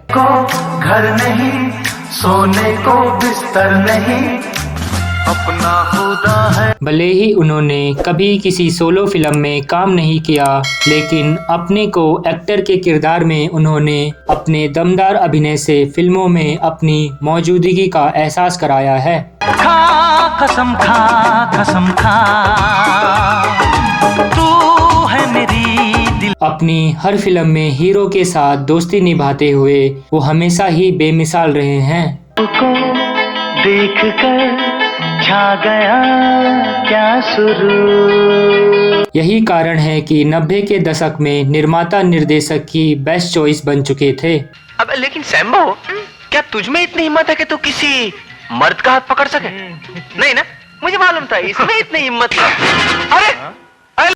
को घर नहीं, सोने को बिस्तर नहीं, अपना खुदा है। भले ही उन्होंने कभी किसी सोलो फिल्म में काम नहीं किया, लेकिन अपने को एक्टर के किरदार में उन्होंने अपने दमदार अभिनय से फिल्मों में अपनी मौजूदगी का एहसास कराया है। खा कसम खा तू है मेरी दिल। अपनी हर फिल्म में हीरो के साथ दोस्ती निभाते हुए वो हमेशा ही बेमिसाल रहे हैं। को देख कर छा गया क्या सुरूर। यही कारण है कि 90 के दशक में निर्माता निर्देशक की बेस्ट चॉइस बन चुके थे। अब लेकिन सैम्बो, क्या तुझ में इतनी हिम्मत है कि तू किसी मर्द का हाथ पकड़ सके? नहीं ना, मुझे मालूम था इसमें इतनी हिम्मत है। अरे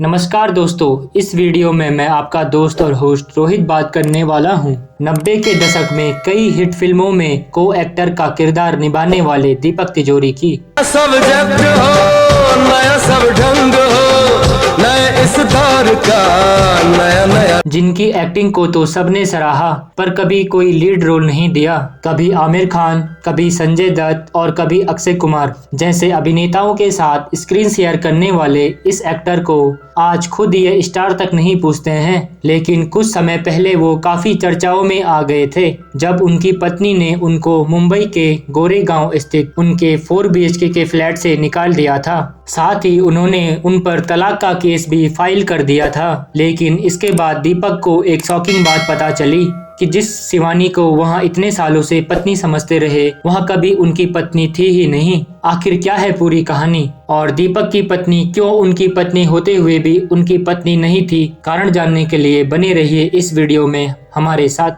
नमस्कार दोस्तों, इस वीडियो में मैं आपका दोस्त और होस्ट रोहित बात करने वाला हूं 90 के दशक में कई हिट फिल्मों में को एक्टर का किरदार निभाने वाले दीपक तिजोरी की। सब जग हो नया, सब ढंग हो नया, इस दौर का नया नया। जिनकी एक्टिंग को तो सबने सराहा, पर कभी कोई लीड रोल नहीं दिया। कभी आमिर खान, कभी संजय दत्त और कभी अक्षय कुमार जैसे अभिनेताओं के साथ स्क्रीन शेयर करने वाले इस एक्टर को आज खुद ये स्टार तक नहीं पूछते हैं। लेकिन कुछ समय पहले वो काफी चर्चाओं में आ गए थे जब उनकी पत्नी ने उनको मुंबई के गोरेगांव स्थित उनके 4 BHK के फ्लैट से निकाल दिया था। साथ ही उन्होंने उन पर तलाक का केस भी फाइल कर दिया था। लेकिन इसके बाद दीपक को एक शॉकिंग बात पता चली कि जिस शिवानी को वहां इतने सालों से पत्नी समझते रहे, वहां कभी उनकी पत्नी थी ही नहीं। आखिर क्या है पूरी कहानी और दीपक की पत्नी क्यों उनकी पत्नी होते हुए भी उनकी पत्नी नहीं थी, कारण जानने के लिए बने रहिए इस वीडियो में हमारे साथ।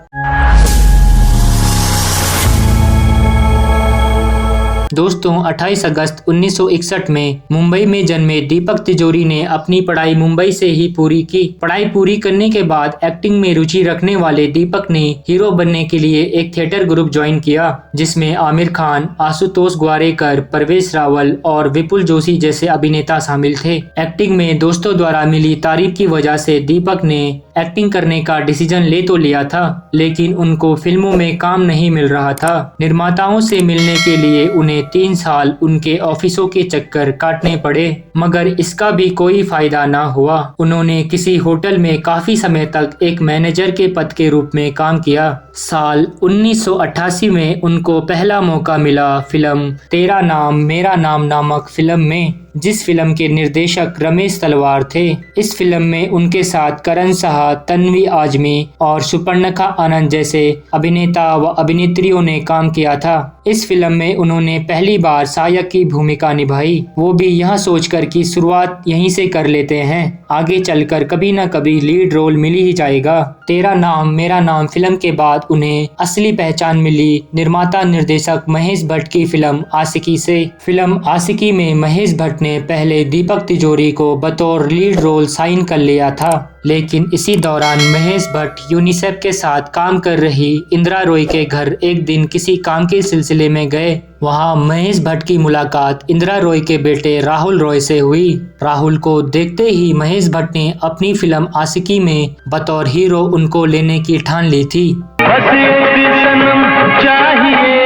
दोस्तों, 28 अगस्त 1961 में मुंबई में जन्मे दीपक तिजोरी ने अपनी पढ़ाई मुंबई से ही पूरी की। पढ़ाई पूरी करने के बाद एक्टिंग में रुचि रखने वाले दीपक ने हीरो बनने के लिए एक थिएटर ग्रुप ज्वाइन किया, जिसमें आमिर खान, आशुतोष ग्वारेकर, परवेश रावल और विपुल जोशी जैसे अभिनेता शामिल थे। एक्टिंग में दोस्तों द्वारा मिली तारीफ की वजह से दीपक ने एक्टिंग करने का डिसीजन ले तो लिया था, लेकिन उनको फिल्मों में काम नहीं मिल रहा था। निर्माताओं से मिलने के लिए उन्हें 3 साल उनके ऑफिसों के चक्कर काटने पड़े, मगर इसका भी कोई फायदा ना हुआ। उन्होंने किसी होटल में काफी समय तक एक मैनेजर के पद के रूप में काम किया। साल 1988 में उनको पहला मौका मिला फिल्म तेरा नाम मेरा नाम नामक फिल्म में, जिस फिल्म के निर्देशक रमेश तलवार थे। इस फिल्म में उनके साथ करण साहा, तन्वी आजमी और सुपर्णखा आनंद जैसे अभिनेता व अभिनेत्रियों ने काम किया था। इस फिल्म में उन्होंने पहली बार सहायक की भूमिका निभाई, वो भी यह सोचकर कि शुरुआत यहीं से कर लेते हैं, आगे चलकर कभी न कभी लीड रोल मिल ही जाएगा। तेरा नाम मेरा नाम फिल्म के बाद उन्हें असली पहचान मिली निर्माता निर्देशक महेश भट्ट की फिल्म आशिकी से। फिल्म आशिकी में महेश भट्ट ने पहले दीपक तिजोरी को बतौर लीड रोल साइन कर लिया था, लेकिन इसी दौरान महेश भट्ट यूनिसेफ के साथ काम कर रही इंदिरा रॉय के घर एक दिन किसी काम के सिलसिले में गए। वहां महेश भट्ट की मुलाकात इंदिरा रॉय के बेटे राहुल रॉय से हुई। राहुल को देखते ही महेश भट्ट ने अपनी फिल्म आशिकी में बतौर हीरो उनको लेने की ठान ली थी। बस एक सनम चाहिए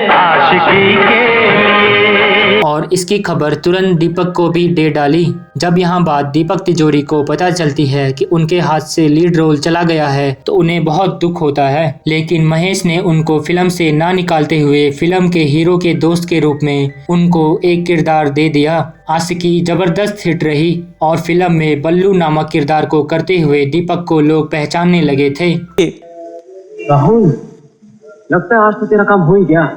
आशिकी के लिए। और इसकी खबर तुरंत दीपक को भी दे डाली। जब यहाँ बात दीपक तिजोरी को पता चलती है कि उनके हाथ से लीड रोल चला गया है, तो उन्हें बहुत दुख होता है। लेकिन महेश ने उनको फिल्म से ना निकालते हुए फिल्म के हीरो के दोस्त के रूप में उनको एक किरदार दे दिया। आशिकी जबरदस्त हिट रही और फिल्म में बल्लू नामक किरदार को करते हुए दीपक को लोग पहचानने लगे थे। राहुल, लगता है आज तो तेरा काम हो ही गया।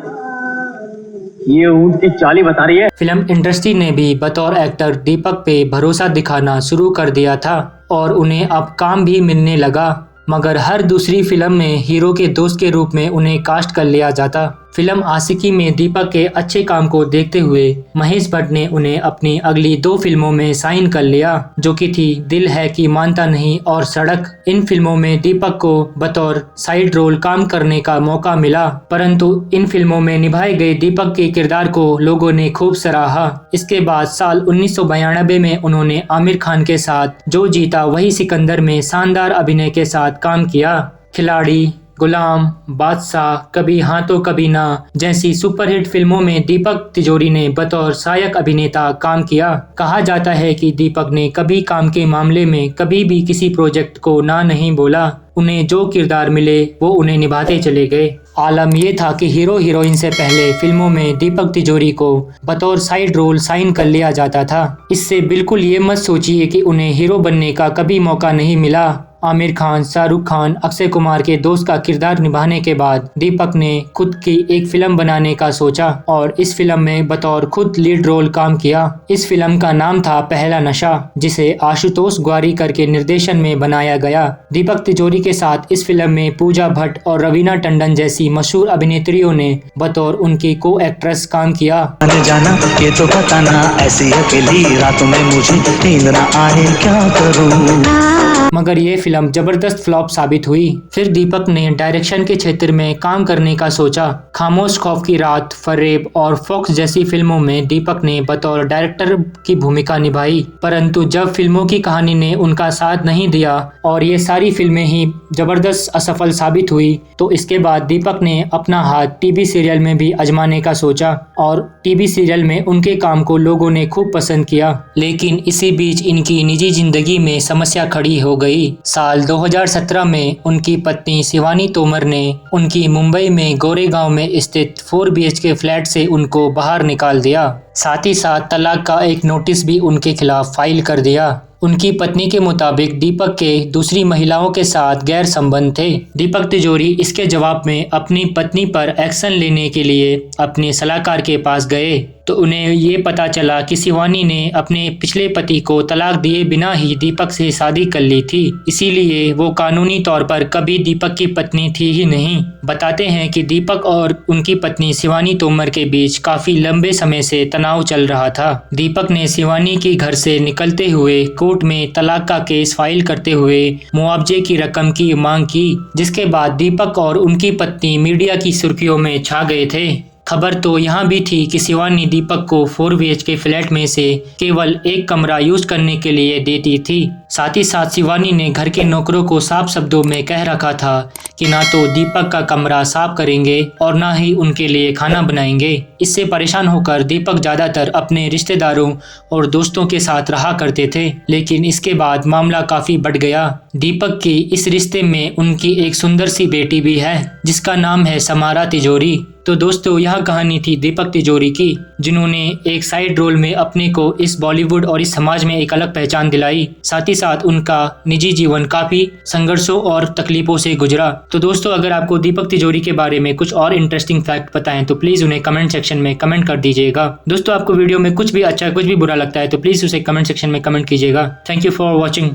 ये ऊंट की चाली बता रही है। फिल्म इंडस्ट्री ने भी बतौर एक्टर दीपक पे भरोसा दिखाना शुरू कर दिया था और उन्हें अब काम भी मिलने लगा, मगर हर दूसरी फिल्म में हीरो के दोस्त के रूप में उन्हें कास्ट कर लिया जाता। फिल्म आशिकी में दीपक के अच्छे काम को देखते हुए महेश भट्ट ने उन्हें अपनी अगली 2 फिल्मों में साइन कर लिया, जो कि थी दिल है कि मानता नहीं और सड़क। इन फिल्मों में दीपक को बतौर साइड रोल काम करने का मौका मिला, परंतु इन फिल्मों में निभाए गए दीपक के किरदार को लोगों ने खूब सराहा। इसके बाद साल 1992 में उन्होंने आमिर खान के साथ जो जीता वही सिकंदर में शानदार अभिनय के साथ काम किया। खिलाड़ी, गुलाम, बादशाह, कभी हाँ तो कभी ना जैसी सुपरहिट फिल्मों में दीपक तिजोरी ने बतौर सहायक अभिनेता काम किया। कहा जाता है कि दीपक ने कभी काम के मामले में कभी भी किसी प्रोजेक्ट को ना नहीं बोला। उन्हें जो किरदार मिले वो उन्हें निभाते चले गए। आलम ये था कि हीरो हीरोइन से पहले फिल्मों में दीपक तिजोरी को बतौर साइड रोल साइन कर लिया जाता था। इससे बिल्कुल ये मत सोचिए कि उन्हें हीरो बनने का कभी मौका नहीं मिला। आमिर खान, शाहरुख खान, अक्षय कुमार के दोस्त का किरदार निभाने के बाद दीपक ने खुद की एक फिल्म बनाने का सोचा और इस फिल्म में बतौर खुद लीड रोल काम किया। इस फिल्म का नाम था पहला नशा, जिसे आशुतोष ग्वारिकर के निर्देशन में बनाया गया। दीपक तिजोरी के साथ इस फिल्म में पूजा भट्ट और रवीना टंडन जैसी मशहूर अभिनेत्रियों ने बतौर उनकी को एक्ट्रेस काम किया। जाना ये तो बताना, ऐसी अकेली रातों में मुझे नींद ना आए, क्या करूं। मगर ये फिल्म जबरदस्त फ्लॉप साबित हुई। फिर दीपक ने डायरेक्शन के क्षेत्र में काम करने का सोचा। खामोश खौफ की रात, फरेब और फॉक्स जैसी फिल्मों में दीपक ने बतौर डायरेक्टर की भूमिका निभाई, परंतु जब फिल्मों की कहानी ने उनका साथ नहीं दिया और ये सारी फिल्में ही जबरदस्त असफल साबित हुई, तो इसके बाद दीपक ने अपना हाथ टीवी सीरियल में भी आजमाने का सोचा और टीवी सीरियल में उनके काम को लोगों ने खूब पसंद किया। लेकिन इसी बीच इनकी निजी जिंदगी में समस्या खड़ी हो गई। साल 2017 में उनकी पत्नी शिवानी तोमर ने उनकी मुंबई में गोरेगांव में स्थित 4 BHK फ्लैट से उनको बाहर निकाल दिया। साथ ही साथ तलाक का एक नोटिस भी उनके खिलाफ फाइल कर दिया। उनकी पत्नी के मुताबिक दीपक के दूसरी महिलाओं के साथ गैर संबंध थे। दीपक तिजोरी इसके जवाब में अपनी पत्नी पर एक्शन लेने के लिए अपने सलाहकार के पास गए, तो उन्हें ये पता चला कि शिवानी ने अपने पिछले पति को तलाक दिए बिना ही दीपक से शादी कर ली थी, इसीलिए वो कानूनी तौर पर कभी दीपक की पत्नी थी ही नहीं। बताते हैं कि दीपक और उनकी पत्नी शिवानी तोमर के बीच काफी लंबे समय से तनाव चल रहा था। दीपक ने शिवानी की घर से निकलते हुए कोर्ट में तलाक का केस फाइल करते हुए मुआवजे की रकम की मांग की, जिसके बाद दीपक और उनकी पत्नी मीडिया की सुर्खियों में छा गए थे। खबर तो यहाँ भी थी कि शिवानी दीपक को 4 BHK फ्लैट में से केवल एक कमरा यूज करने के लिए देती थी। साथ ही साथ शिवानी ने घर के नौकरों को साफ शब्दों में कह रखा था कि ना तो दीपक का कमरा साफ करेंगे और ना ही उनके लिए खाना बनाएंगे। इससे परेशान होकर दीपक ज्यादातर अपने रिश्तेदारों और दोस्तों के साथ रहा करते थे, लेकिन इसके बाद मामला काफी बढ़ गया। दीपक की इस रिश्ते में उनकी एक सुंदर सी बेटी भी है, जिसका नाम है समारा तिजोरी। तो दोस्तों, यह कहानी थी दीपक तिजोरी की, जिन्होंने एक साइड रोल में अपने को इस बॉलीवुड और इस समाज में एक अलग पहचान दिलाई। साथ ही साथ उनका निजी जीवन काफी संघर्षों और तकलीफों से गुजरा। तो दोस्तों, अगर आपको दीपक तिजोरी के बारे में कुछ और इंटरेस्टिंग फैक्ट पता है तो प्लीज उन्हें कमेंट सेक्शन में कमेंट कर दीजिएगा। दोस्तों, आपको वीडियो में कुछ भी अच्छा कुछ भी बुरा लगता है तो प्लीज उसे कमेंट सेक्शन में कमेंट कीजिएगा। Thank you for watching.